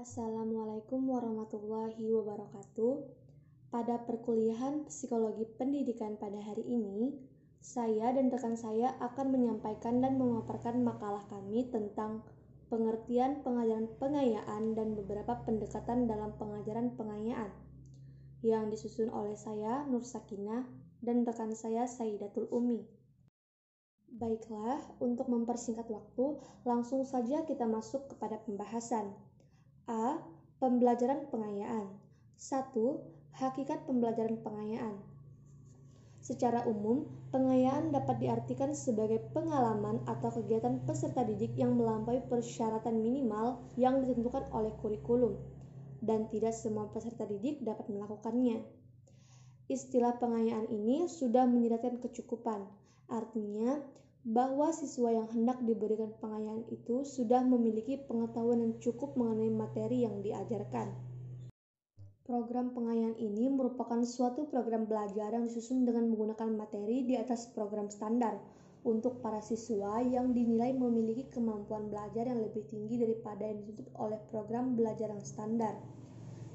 Assalamualaikum warahmatullahi wabarakatuh. Pada perkuliahan Psikologi Pendidikan pada hari ini, saya dan rekan saya akan menyampaikan dan memaparkan makalah kami tentang pengertian pengajaran pengayaan dan beberapa pendekatan dalam pengajaran pengayaan yang disusun oleh saya, Nur Sakinah, dan rekan saya, Saidatul Umi. Baiklah, untuk mempersingkat waktu, langsung saja kita masuk kepada pembahasan. A. Pembelajaran pengayaan. 1. Hakikat pembelajaran pengayaan. Secara umum, pengayaan dapat diartikan sebagai pengalaman atau kegiatan peserta didik yang melampaui persyaratan minimal yang ditentukan oleh kurikulum, dan tidak semua peserta didik dapat melakukannya. Istilah pengayaan ini sudah menyiratkan kecukupan, artinya bahwa siswa yang hendak diberikan pengayaan itu sudah memiliki pengetahuan yang cukup mengenai materi yang diajarkan. Program pengayaan ini merupakan suatu program belajar yang disusun dengan menggunakan materi di atas program standar untuk para siswa yang dinilai memiliki kemampuan belajar yang lebih tinggi daripada yang dituntut oleh program belajar yang standar.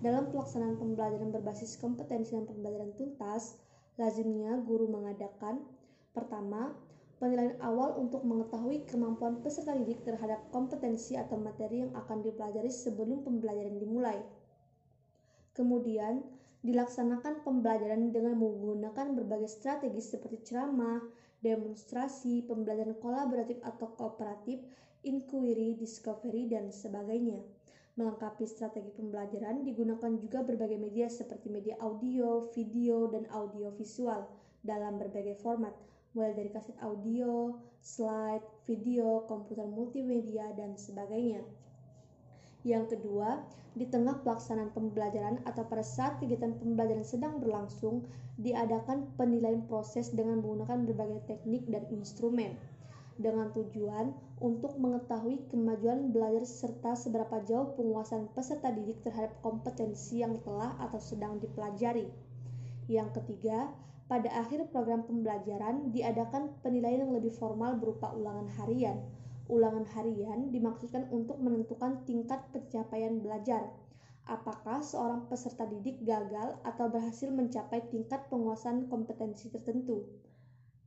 Dalam pelaksanaan pembelajaran berbasis kompetensi dan pembelajaran tuntas, lazimnya guru mengadakan: pertama, penilaian awal untuk mengetahui kemampuan peserta didik terhadap kompetensi atau materi yang akan dipelajari sebelum pembelajaran dimulai. Kemudian, dilaksanakan pembelajaran dengan menggunakan berbagai strategi seperti ceramah, demonstrasi, pembelajaran kolaboratif atau kooperatif, inquiry, discovery, dan sebagainya. Melengkapi strategi pembelajaran digunakan juga berbagai media seperti media audio, video, dan audio visual dalam berbagai format, mulai dari kaset audio, slide, video, komputer multimedia, dan sebagainya. Yang kedua, di tengah pelaksanaan pembelajaran atau pada saat kegiatan pembelajaran sedang berlangsung, diadakan penilaian proses dengan menggunakan berbagai teknik dan instrumen, dengan tujuan untuk mengetahui kemajuan belajar serta seberapa jauh penguasaan peserta didik terhadap kompetensi yang telah atau sedang dipelajari. Yang ketiga, pada akhir program pembelajaran diadakan penilaian yang lebih formal berupa ulangan harian. Ulangan harian dimaksudkan untuk menentukan tingkat pencapaian belajar. Apakah seorang peserta didik gagal atau berhasil mencapai tingkat penguasaan kompetensi tertentu.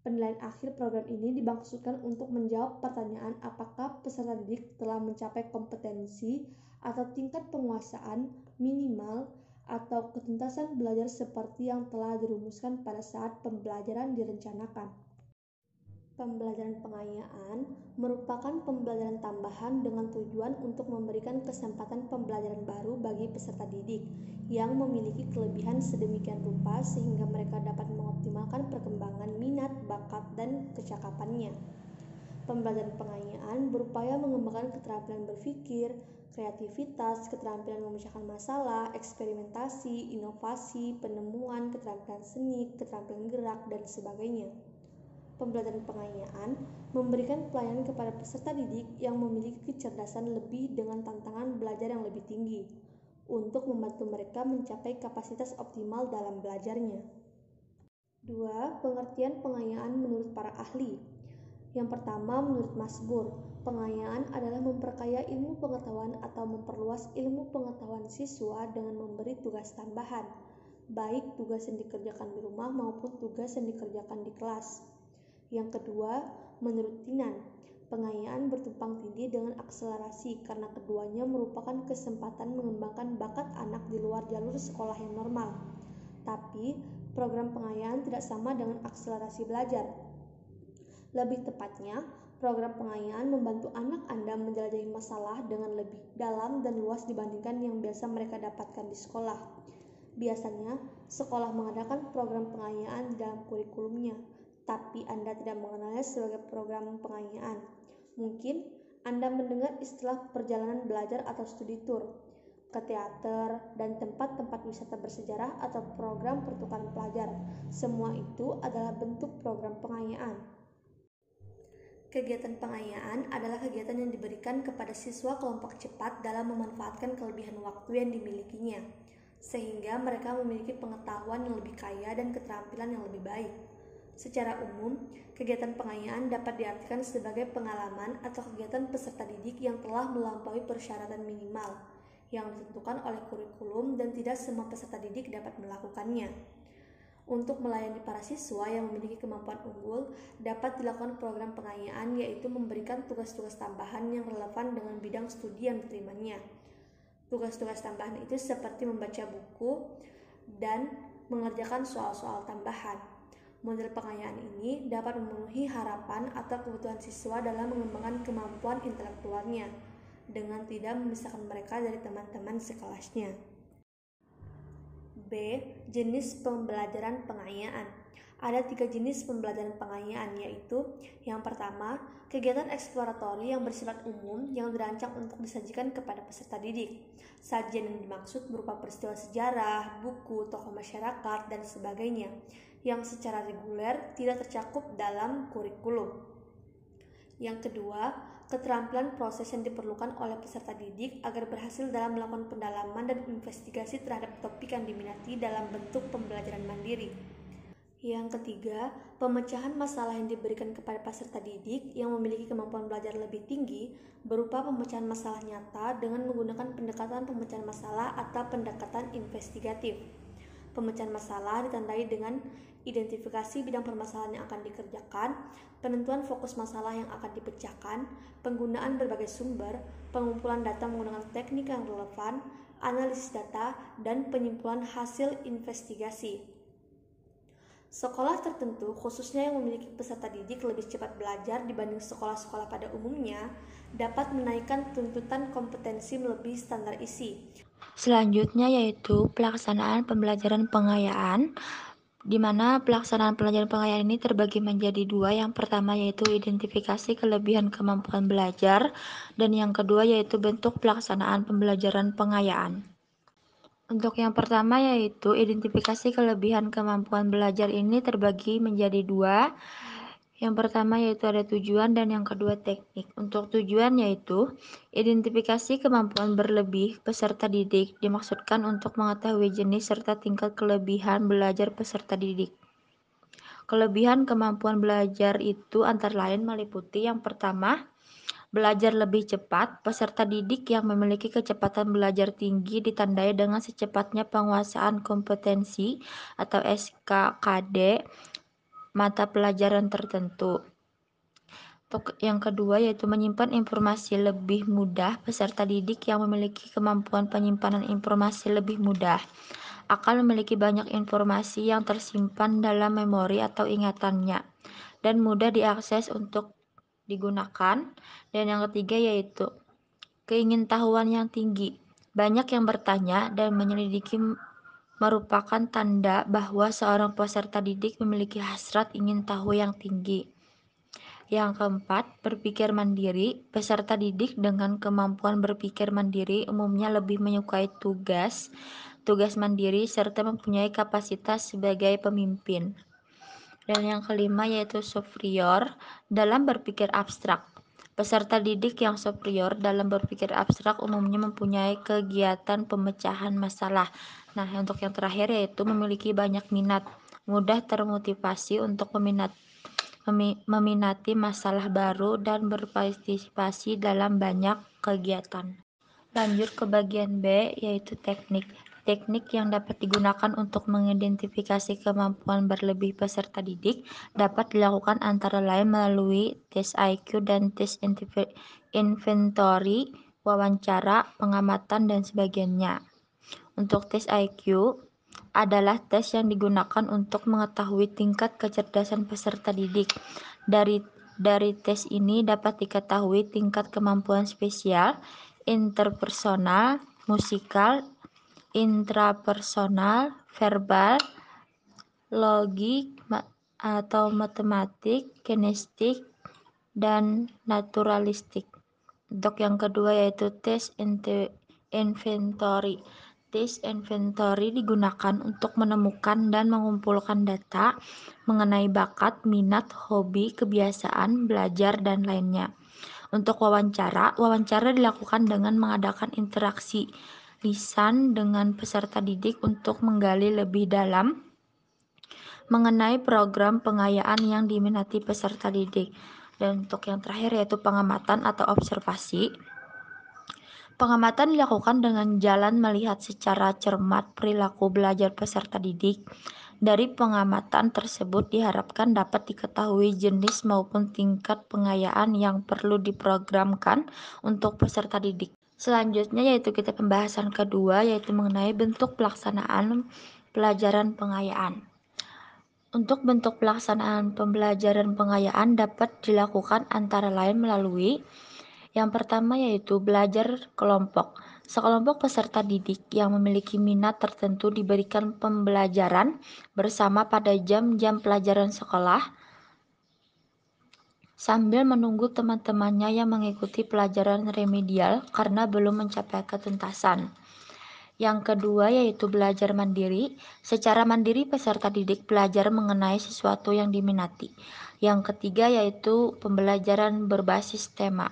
Penilaian akhir program ini dimaksudkan untuk menjawab pertanyaan apakah peserta didik telah mencapai kompetensi atau tingkat penguasaan minimal atau ketuntasan belajar seperti yang telah dirumuskan pada saat pembelajaran direncanakan. Pembelajaran pengayaan merupakan pembelajaran tambahan dengan tujuan untuk memberikan kesempatan pembelajaran baru bagi peserta didik yang memiliki kelebihan sedemikian rupa sehingga mereka dapat mengoptimalkan perkembangan minat, bakat, dan kecakapannya. Pembelajaran pengayaan berupaya mengembangkan keterampilan berpikir, kreativitas, keterampilan memecahkan masalah, eksperimentasi, inovasi, penemuan, keterampilan seni, keterampilan gerak, dan sebagainya. Pembelajaran pengayaan memberikan pelayanan kepada peserta didik yang memiliki kecerdasan lebih dengan tantangan belajar yang lebih tinggi untuk membantu mereka mencapai kapasitas optimal dalam belajarnya. 2. Pengertian pengayaan menurut para ahli. Yang pertama, menurut Masbur, pengayaan adalah memperkaya ilmu pengetahuan atau memperluas ilmu pengetahuan siswa dengan memberi tugas tambahan, baik tugas yang dikerjakan di rumah maupun tugas yang dikerjakan di kelas. Yang kedua, menurut Tinan, pengayaan bertumpang tindih dengan akselerasi karena keduanya merupakan kesempatan mengembangkan bakat anak di luar jalur sekolah yang normal. Tapi, program pengayaan tidak sama dengan akselerasi belajar. Lebih tepatnya, program pengayaan membantu anak Anda menjelajahi masalah dengan lebih dalam dan luas dibandingkan yang biasa mereka dapatkan di sekolah. Biasanya, sekolah mengadakan program pengayaan di dalam kurikulumnya, tapi Anda tidak mengenalnya sebagai program pengayaan. Mungkin Anda mendengar istilah perjalanan belajar atau studi tour, ke teater, dan tempat-tempat wisata bersejarah atau program pertukaran pelajar. Semua itu adalah bentuk program pengayaan. Kegiatan pengayaan adalah kegiatan yang diberikan kepada siswa kelompok cepat dalam memanfaatkan kelebihan waktu yang dimilikinya, sehingga mereka memiliki pengetahuan yang lebih kaya dan keterampilan yang lebih baik. Secara umum, kegiatan pengayaan dapat diartikan sebagai pengalaman atau kegiatan peserta didik yang telah melampaui persyaratan minimal, yang ditentukan oleh kurikulum dan tidak semua peserta didik dapat melakukannya. Untuk melayani para siswa yang memiliki kemampuan unggul, dapat dilakukan program pengayaan, yaitu memberikan tugas-tugas tambahan yang relevan dengan bidang studi yang diterimanya. Tugas-tugas tambahan itu seperti membaca buku dan mengerjakan soal-soal tambahan. Model pengayaan ini dapat memenuhi harapan atau kebutuhan siswa dalam mengembangkan kemampuan intelektualnya, dengan tidak memisahkan mereka dari teman-teman sekelasnya. B. Jenis pembelajaran pengayaan. Ada 3 jenis pembelajaran pengayaan, yaitu yang pertama, kegiatan eksploratori yang bersifat umum yang dirancang untuk disajikan kepada peserta didik. Sajian yang dimaksud berupa peristiwa sejarah, buku, tokoh masyarakat, dan sebagainya, yang secara reguler tidak tercakup dalam kurikulum. Yang kedua, keterampilan proses yang diperlukan oleh peserta didik agar berhasil dalam melakukan pendalaman dan investigasi terhadap topik yang diminati dalam bentuk pembelajaran mandiri. Yang ketiga, pemecahan masalah yang diberikan kepada peserta didik yang memiliki kemampuan belajar lebih tinggi berupa pemecahan masalah nyata dengan menggunakan pendekatan pemecahan masalah atau pendekatan investigatif. Pemecahan masalah ditandai dengan identifikasi bidang permasalahan yang akan dikerjakan, penentuan fokus masalah yang akan dipecahkan, penggunaan berbagai sumber, pengumpulan data menggunakan teknik yang relevan, analisis data, dan penyimpulan hasil investigasi. Sekolah tertentu, khususnya yang memiliki peserta didik lebih cepat belajar dibanding sekolah-sekolah pada umumnya, dapat menaikkan tuntutan kompetensi melebihi standar isi. Selanjutnya yaitu pelaksanaan pembelajaran pengayaan, di mana pelaksanaan pembelajaran pengayaan ini terbagi menjadi 2. Yang pertama yaitu identifikasi kelebihan kemampuan belajar, dan yang kedua yaitu bentuk pelaksanaan pembelajaran pengayaan. Untuk yang pertama yaitu identifikasi kelebihan kemampuan belajar ini terbagi menjadi 2. Yang pertama yaitu ada tujuan dan yang kedua teknik. Untuk tujuan yaitu identifikasi kemampuan berlebih peserta didik dimaksudkan untuk mengetahui jenis serta tingkat kelebihan belajar peserta didik. Kelebihan kemampuan belajar itu antara lain meliputi yang pertama, belajar lebih cepat. Peserta didik yang memiliki kecepatan belajar tinggi ditandai dengan secepatnya penguasaan kompetensi atau SKKD mata pelajaran tertentu. Untuk yang kedua yaitu menyimpan informasi lebih mudah. Peserta didik yang memiliki kemampuan penyimpanan informasi lebih mudah akan memiliki banyak informasi yang tersimpan dalam memori atau ingatannya dan mudah diakses untuk digunakan. Dan yang ketiga yaitu keingintahuan yang tinggi. Banyak yang bertanya dan menyelidiki merupakan tanda bahwa seorang peserta didik memiliki hasrat ingin tahu yang tinggi. Yang keempat, berpikir mandiri. Peserta didik dengan kemampuan berpikir mandiri umumnya lebih menyukai tugas mandiri serta mempunyai kapasitas sebagai pemimpin. Dan yang kelima yaitu superior dalam berpikir abstrak. Peserta didik yang superior dalam berpikir abstrak umumnya mempunyai kegiatan pemecahan masalah. Nah, untuk yang terakhir yaitu memiliki banyak minat, mudah termotivasi untuk meminati masalah baru dan berpartisipasi dalam banyak kegiatan. Lanjut ke bagian B yaitu teknik. Teknik yang dapat digunakan untuk mengidentifikasi kemampuan berlebih peserta didik dapat dilakukan antara lain melalui tes IQ dan tes inventory, wawancara, pengamatan, dan sebagainya. Untuk tes IQ adalah tes yang digunakan untuk mengetahui tingkat kecerdasan peserta didik. Dari tes ini dapat diketahui tingkat kemampuan spesial, interpersonal, musikal, intrapersonal, verbal, logik atau matematik, kinestik, dan naturalistik. Untuk yang kedua yaitu tes inventory. Tes inventory digunakan untuk menemukan dan mengumpulkan data mengenai bakat, minat, hobi, kebiasaan, belajar, dan lainnya. Untuk wawancara dilakukan dengan mengadakan interaksi lisan dengan peserta didik untuk menggali lebih dalam mengenai program pengayaan yang diminati peserta didik. Dan untuk yang terakhir yaitu pengamatan atau observasi. Pengamatan dilakukan dengan jalan melihat secara cermat perilaku belajar peserta didik. Dari pengamatan tersebut diharapkan dapat diketahui jenis maupun tingkat pengayaan yang perlu diprogramkan untuk peserta didik. Selanjutnya yaitu kita pembahasan kedua, yaitu mengenai bentuk pelaksanaan pelajaran pengayaan. Untuk bentuk pelaksanaan pembelajaran pengayaan dapat dilakukan antara lain melalui yang pertama yaitu belajar kelompok. Sekelompok peserta didik yang memiliki minat tertentu diberikan pembelajaran bersama pada jam-jam pelajaran sekolah sambil menunggu teman-temannya yang mengikuti pelajaran remedial karena belum mencapai ketuntasan. Yang kedua yaitu belajar mandiri. Secara mandiri peserta didik belajar mengenai sesuatu yang diminati. Yang ketiga yaitu pembelajaran berbasis tema.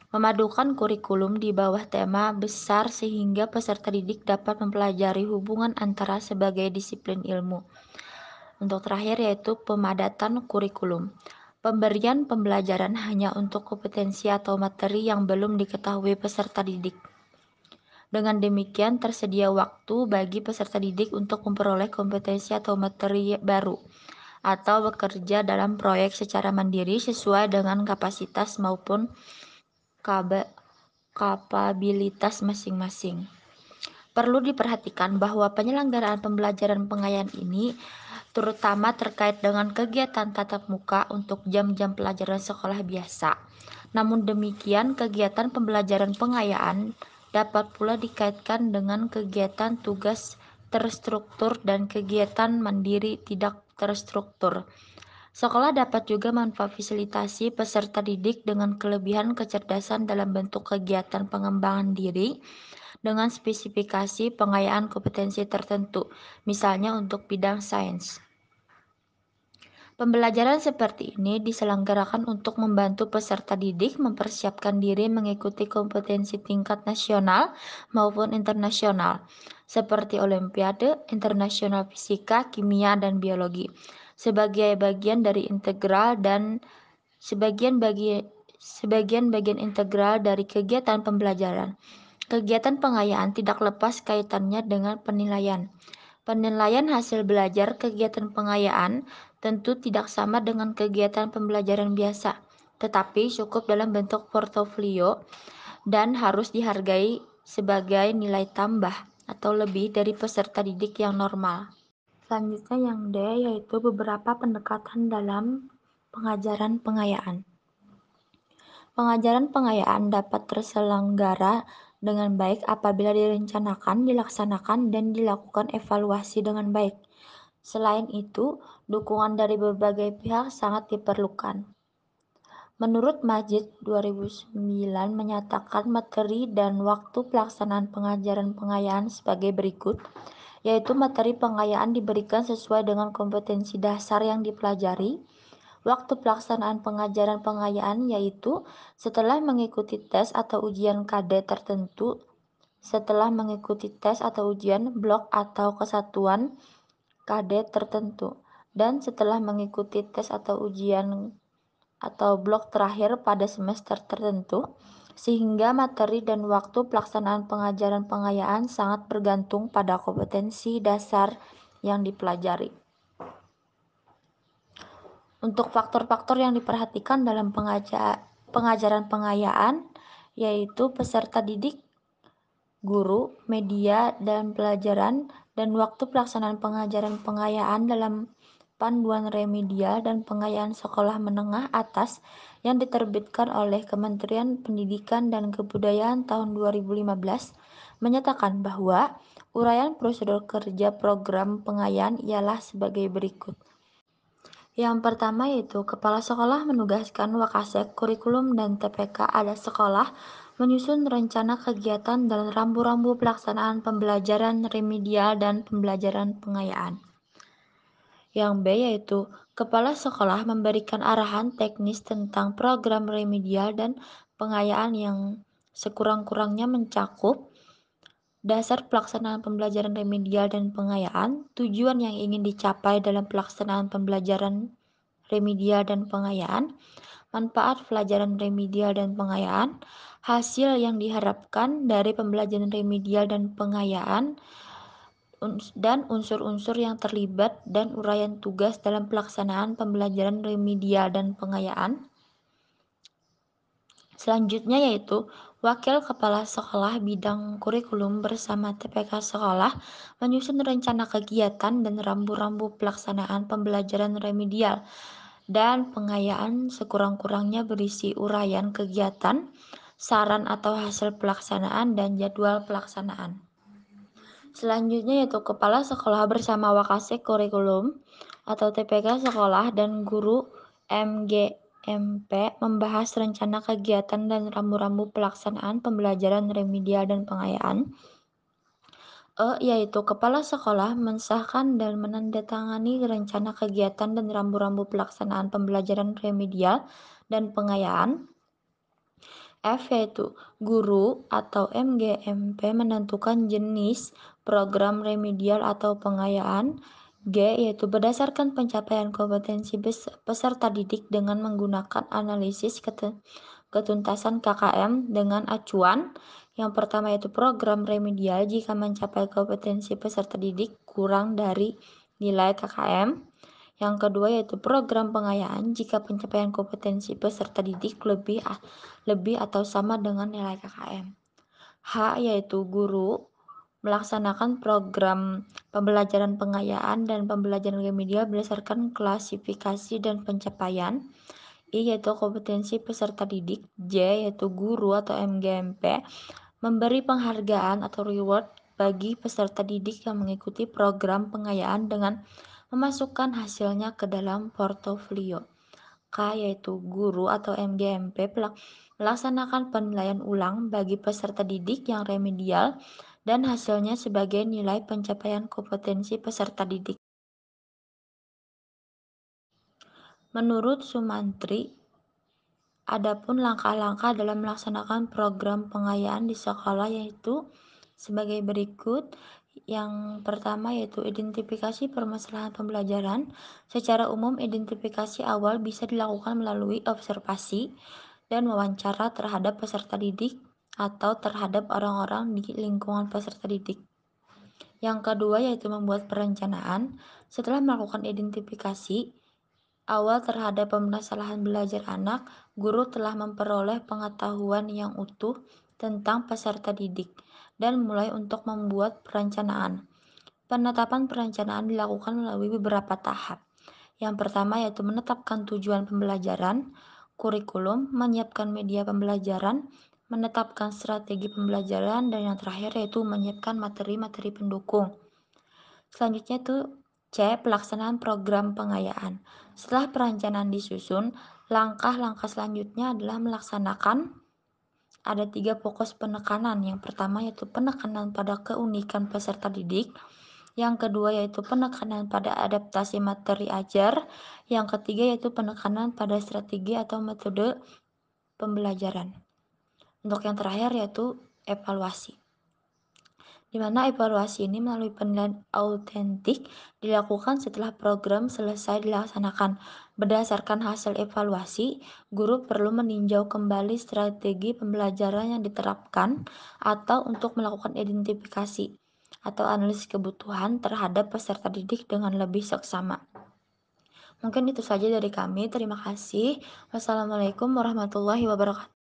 Memadukan kurikulum di bawah tema besar sehingga peserta didik dapat mempelajari hubungan antara sebagai disiplin ilmu. Untuk terakhir yaitu pemadatan kurikulum. Pemberian pembelajaran hanya untuk kompetensi atau materi yang belum diketahui peserta didik. Dengan demikian, tersedia waktu bagi peserta didik untuk memperoleh kompetensi atau materi baru atau bekerja dalam proyek secara mandiri sesuai dengan kapasitas maupun kapabilitas masing-masing. Perlu diperhatikan bahwa penyelenggaraan pembelajaran pengayaan ini terutama terkait dengan kegiatan tatap muka untuk jam-jam pelajaran sekolah biasa. Namun demikian, kegiatan pembelajaran pengayaan dapat pula dikaitkan dengan kegiatan tugas terstruktur dan kegiatan mandiri tidak terstruktur. Sekolah dapat juga memfasilitasi peserta didik dengan kelebihan kecerdasan dalam bentuk kegiatan pengembangan diri dengan spesifikasi pengayaan kompetensi tertentu, misalnya untuk bidang sains. Pembelajaran seperti ini diselenggarakan untuk membantu peserta didik mempersiapkan diri mengikuti kompetensi tingkat nasional maupun internasional, seperti Olimpiade Internasional Fisika, Kimia, dan Biologi, sebagai bagian dari integral dan sebagian bagian integral dari kegiatan pembelajaran. Kegiatan pengayaan tidak lepas kaitannya dengan penilaian. Penilaian hasil belajar kegiatan pengayaan tentu tidak sama dengan kegiatan pembelajaran biasa, tetapi cukup dalam bentuk portofolio dan harus dihargai sebagai nilai tambah atau lebih dari peserta didik yang normal. Selanjutnya yang D yaitu beberapa pendekatan dalam pengajaran pengayaan. Pengajaran pengayaan dapat terselenggara dengan baik apabila direncanakan, dilaksanakan, dan dilakukan evaluasi dengan baik. Selain itu, dukungan dari berbagai pihak sangat diperlukan. Menurut Majid 2009 menyatakan materi dan waktu pelaksanaan pengajaran pengayaan sebagai berikut, yaitu materi pengayaan diberikan sesuai dengan kompetensi dasar yang dipelajari. Waktu pelaksanaan pengajaran pengayaan yaitu setelah mengikuti tes atau ujian KD tertentu, setelah mengikuti tes atau ujian blok atau kesatuan KD tertentu, dan setelah mengikuti tes atau ujian atau blok terakhir pada semester tertentu, sehingga materi dan waktu pelaksanaan pengajaran pengayaan sangat bergantung pada kompetensi dasar yang dipelajari. Untuk faktor-faktor yang diperhatikan dalam pengajaran pengayaan, yaitu peserta didik, guru, media, dan pelajaran, dan waktu pelaksanaan pengajaran pengayaan dalam panduan remedial dan pengayaan sekolah menengah atas yang diterbitkan oleh Kementerian Pendidikan dan Kebudayaan tahun 2015 menyatakan bahwa uraian prosedur kerja program pengayaan ialah sebagai berikut. Yang pertama yaitu Kepala Sekolah menugaskan Wakasek, Kurikulum, dan TPK ada sekolah menyusun rencana kegiatan dan rambu-rambu pelaksanaan pembelajaran remedial dan pembelajaran pengayaan. Yang B yaitu Kepala Sekolah memberikan arahan teknis tentang program remedial dan pengayaan yang sekurang-kurangnya mencakup dasar pelaksanaan pembelajaran remedial dan pengayaan, tujuan yang ingin dicapai dalam pelaksanaan pembelajaran remedial dan pengayaan, manfaat pelajaran remedial dan pengayaan, hasil yang diharapkan dari pembelajaran remedial dan pengayaan, dan unsur-unsur yang terlibat dan uraian tugas dalam pelaksanaan pembelajaran remedial dan pengayaan. Selanjutnya yaitu Wakil Kepala Sekolah Bidang Kurikulum bersama TPK Sekolah menyusun rencana kegiatan dan rambu-rambu pelaksanaan pembelajaran remedial dan pengayaan sekurang-kurangnya berisi uraian kegiatan, saran atau hasil pelaksanaan, dan jadwal pelaksanaan. Selanjutnya yaitu Kepala Sekolah bersama Wakasek Kurikulum atau TPK Sekolah dan guru MGMP membahas rencana kegiatan dan rambu-rambu pelaksanaan pembelajaran remedial dan pengayaan. Yaitu Kepala Sekolah mensahkan dan menandatangani rencana kegiatan dan rambu-rambu pelaksanaan pembelajaran remedial dan pengayaan. F yaitu guru atau MGMP menentukan jenis program remedial atau pengayaan. G yaitu berdasarkan pencapaian kompetensi peserta didik dengan menggunakan analisis ketuntasan KKM dengan acuan. Yang pertama yaitu program remedial jika mencapai kompetensi peserta didik kurang dari nilai KKM. Yang kedua yaitu program pengayaan jika pencapaian kompetensi peserta didik lebih atau sama dengan nilai KKM. H yaitu guru melaksanakan program pembelajaran pengayaan dan pembelajaran remedial berdasarkan klasifikasi dan pencapaian. I yaitu kompetensi peserta didik. J yaitu guru atau MGMP memberi penghargaan atau reward bagi peserta didik yang mengikuti program pengayaan dengan memasukkan hasilnya ke dalam portofolio. K yaitu guru atau MGMP melaksanakan penilaian ulang bagi peserta didik yang remedial dan hasilnya sebagai nilai pencapaian kompetensi peserta didik. Menurut Sumantri, adapun langkah-langkah dalam melaksanakan program pengayaan di sekolah yaitu sebagai berikut. Yang pertama yaitu identifikasi permasalahan pembelajaran. Secara umum, identifikasi awal bisa dilakukan melalui observasi dan wawancara terhadap peserta didik atau terhadap orang-orang di lingkungan peserta didik. Yang kedua yaitu membuat perencanaan. Setelah melakukan identifikasi awal terhadap permasalahan belajar anak, guru telah memperoleh pengetahuan yang utuh tentang peserta didik dan mulai untuk membuat perencanaan. Penetapan perencanaan dilakukan melalui beberapa tahap. Yang pertama yaitu menetapkan tujuan pembelajaran, kurikulum, menyiapkan media pembelajaran, menetapkan strategi pembelajaran, dan yang terakhir yaitu menyiapkan materi-materi pendukung. Selanjutnya itu C. Pelaksanaan program pengayaan. Setelah perencanaan disusun, langkah-langkah selanjutnya adalah melaksanakan. Ada 3 fokus penekanan. Yang pertama yaitu penekanan pada keunikan peserta didik. Yang kedua yaitu penekanan pada adaptasi materi ajar. Yang ketiga yaitu penekanan pada strategi atau metode pembelajaran. Untuk yang terakhir yaitu evaluasi, di mana evaluasi ini melalui penilaian autentik dilakukan setelah program selesai dilaksanakan. Berdasarkan hasil evaluasi, guru perlu meninjau kembali strategi pembelajaran yang diterapkan atau untuk melakukan identifikasi atau analisis kebutuhan terhadap peserta didik dengan lebih seksama. Mungkin itu saja dari kami. Terima kasih. Wassalamualaikum warahmatullahi wabarakatuh.